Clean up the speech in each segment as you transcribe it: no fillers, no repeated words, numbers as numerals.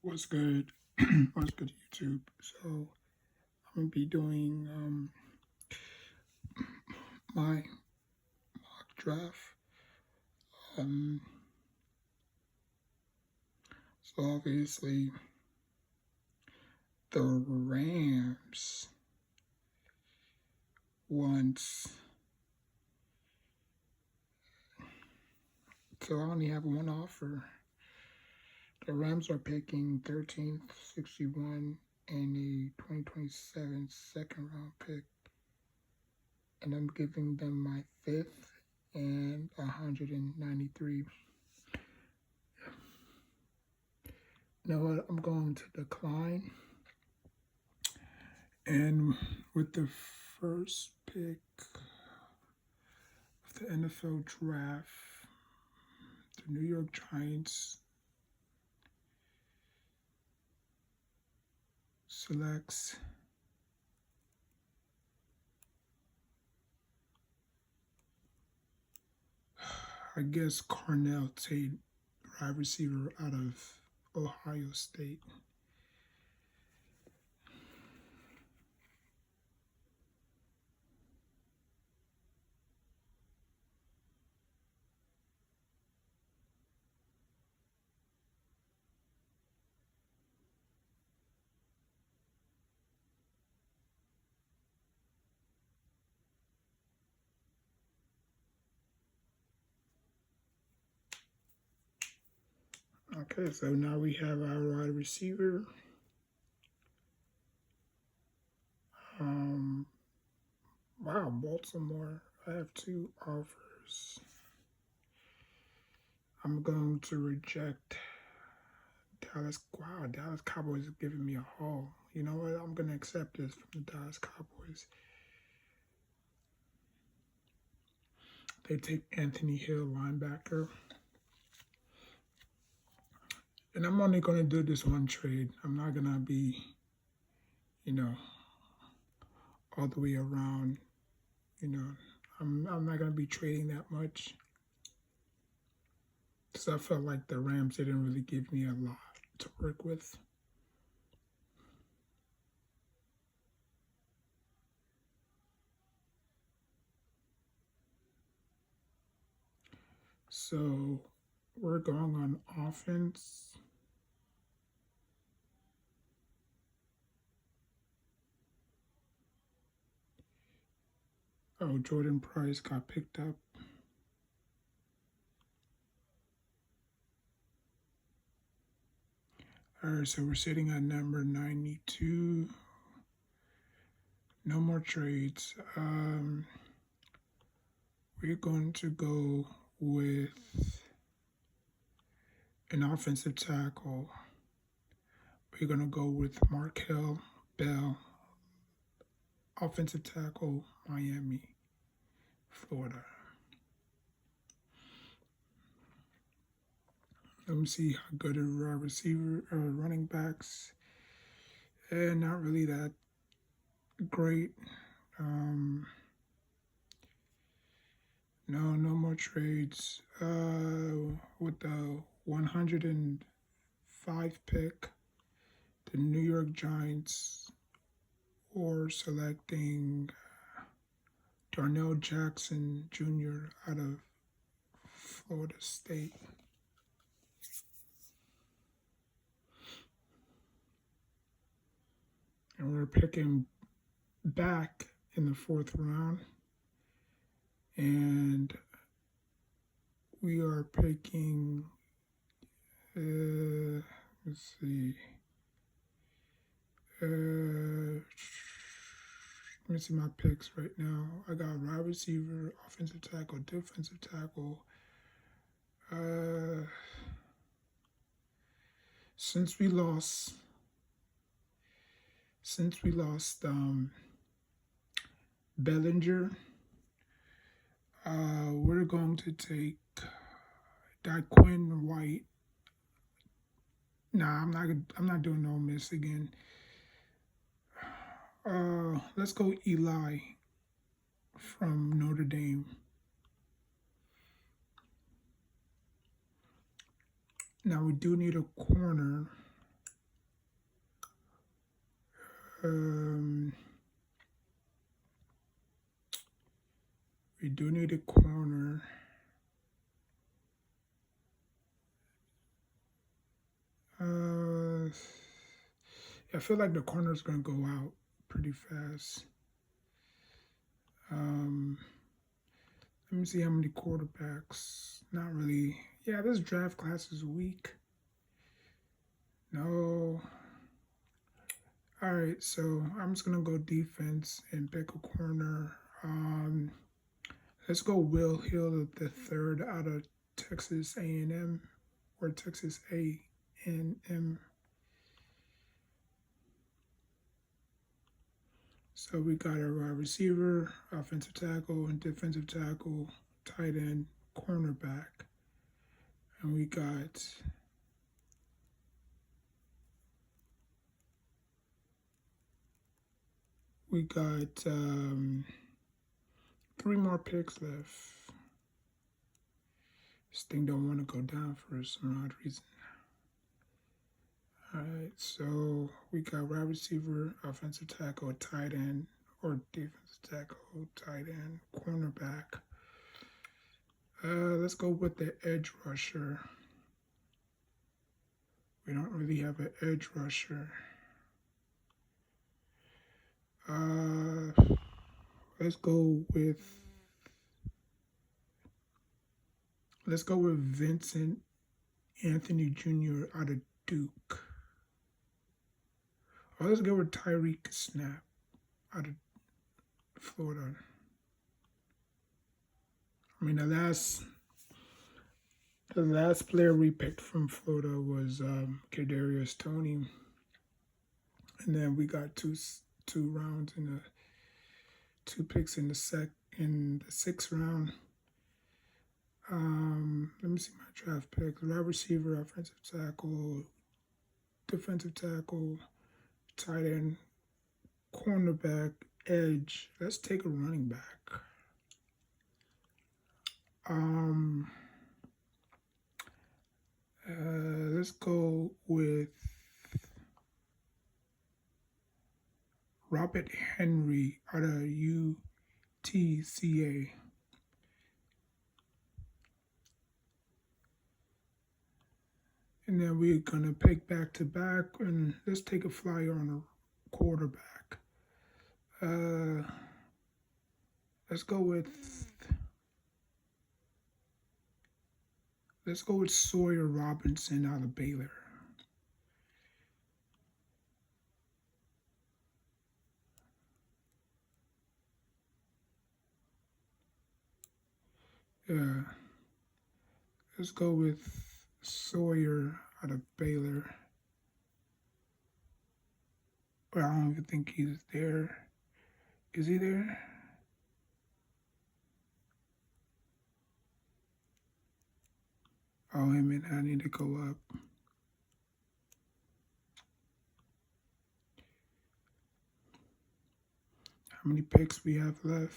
What's good? What's good, YouTube? So I'm gonna be doing my mock draft. Um, so obviously the Rams once. So I only have one offer. The Rams are picking 13th, 61, and a 2027 second round pick, and I'm giving them my fifth and 193. You know what? I'm going to decline. And with the first pick of the NFL draft, the New York Giants selects I guess Cornell Tate, wide receiver out of Ohio State. Okay, so now we have our wide receiver. Wow, Baltimore. I have two offers. I'm going to reject Dallas. Wow, Dallas Cowboys is giving me a haul. You know what? I'm going to accept this from the Dallas Cowboys. They take Anthony Hill, linebacker. And I'm only going to do this one trade. I'm not going to be, all the way around. I'm not going to be trading that much. Because I felt like the Rams didn't really give me a lot to work with. So we're going on offense. Oh, Jordan Price got picked up. All right, so we're sitting at number 92. No more trades. We're going to go with an offensive tackle. We're going to go with Markel Bell, offensive tackle, Miami, Florida. Let me see how good a receiver or running backs. Not really that great. No more trades. With the 105 pick, the New York Giants or selecting Darnell Jackson Jr. out of Florida State. And we're picking back in the fourth round. And we are picking, let's see. Let me see my picks right now. I got wide receiver, offensive tackle, defensive tackle. Since we lost Bellinger, we're going to take Daquin White. Nah, I'm not doing Ole Miss again. Let's go Eli from Notre Dame. Now we do need a corner. We do need a corner. I feel like the corner is going to go out pretty fast. Let me see how many quarterbacks. Not really. Yeah, this draft class is weak. No. All right, so I'm just going to go defense and pick a corner. Let's go Will Hill the third out of Texas A&M or Texas A&M. So we got a receiver, offensive tackle, and defensive tackle, tight end, cornerback. And we got three more picks left. This thing don't want to go down for some odd reason. All right, so we got wide receiver, offensive tackle, tight end, or defensive tackle, tight end, cornerback. Let's go with the edge rusher. We don't really have an edge rusher. Let's go with Vincent Anthony Jr. out of Duke. Or let's go with Tyreek Snap out of Florida. I mean, the last player we picked from Florida was Kadarius Toney, and then we got two rounds in the 2 picks in the sixth round. Let me see my draft picks: wide receiver, offensive tackle, defensive tackle, tight end, cornerback, edge. Let's take a running back. Let's go with Robert Henry out of UTCA. And then we're gonna pick back to back, and let's take a flyer on a quarterback. Let's go with Sawyer Robinson out of Baylor. Yeah. Let's go with Sawyer out of Baylor. But I don't even think he's there. Is he there? Oh, wait a minute, I need to go up. How many picks we have left?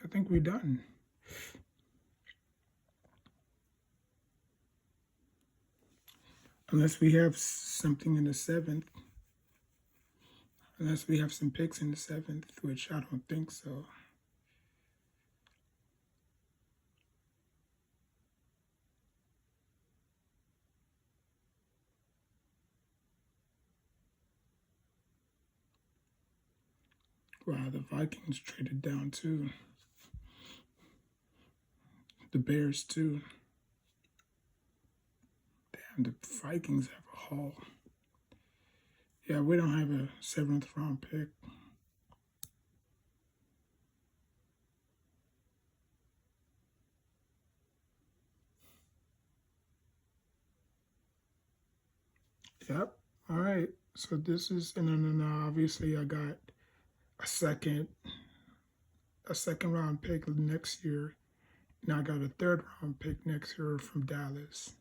I think we're done. Unless we have something in the 7th. Unless we have some picks in the 7th, which I don't think so. Wow, the Vikings traded down too. The Bears too. Damn, the Vikings have a haul. Yeah, we don't have a 7th round pick. Yep. All right. So this is, and then obviously I got a second round pick next year. Now I got a 3rd round pick next year from Dallas.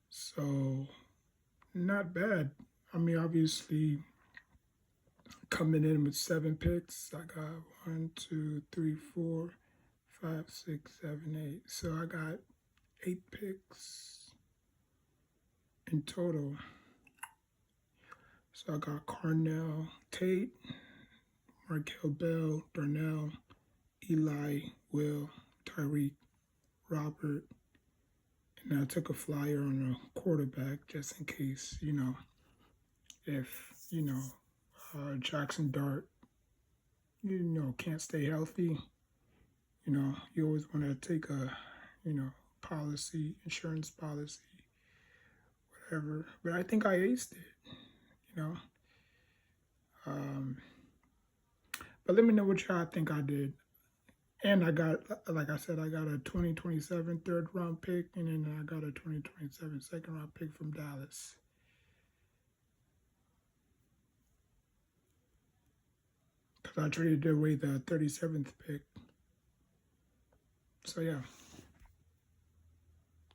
So not bad. I mean, obviously coming in with 7 picks, I got 1, 2, 3, 4, 5, 6, 7, 8. So I got 8 picks in total. So I got Carnell Tate, Markel Bell, Darnell, Eli, Will, Tyreek, Robert, and I took a flyer on a quarterback just in case, if, Jackson Dart, can't stay healthy. You always want to take a, insurance policy, whatever. But I think I aced it, But let me know what y'all think I did. And I got, like I said, I got a 2027 third round pick, and then I got a 2027 second round pick from Dallas. Because I traded away the 37th pick. So yeah.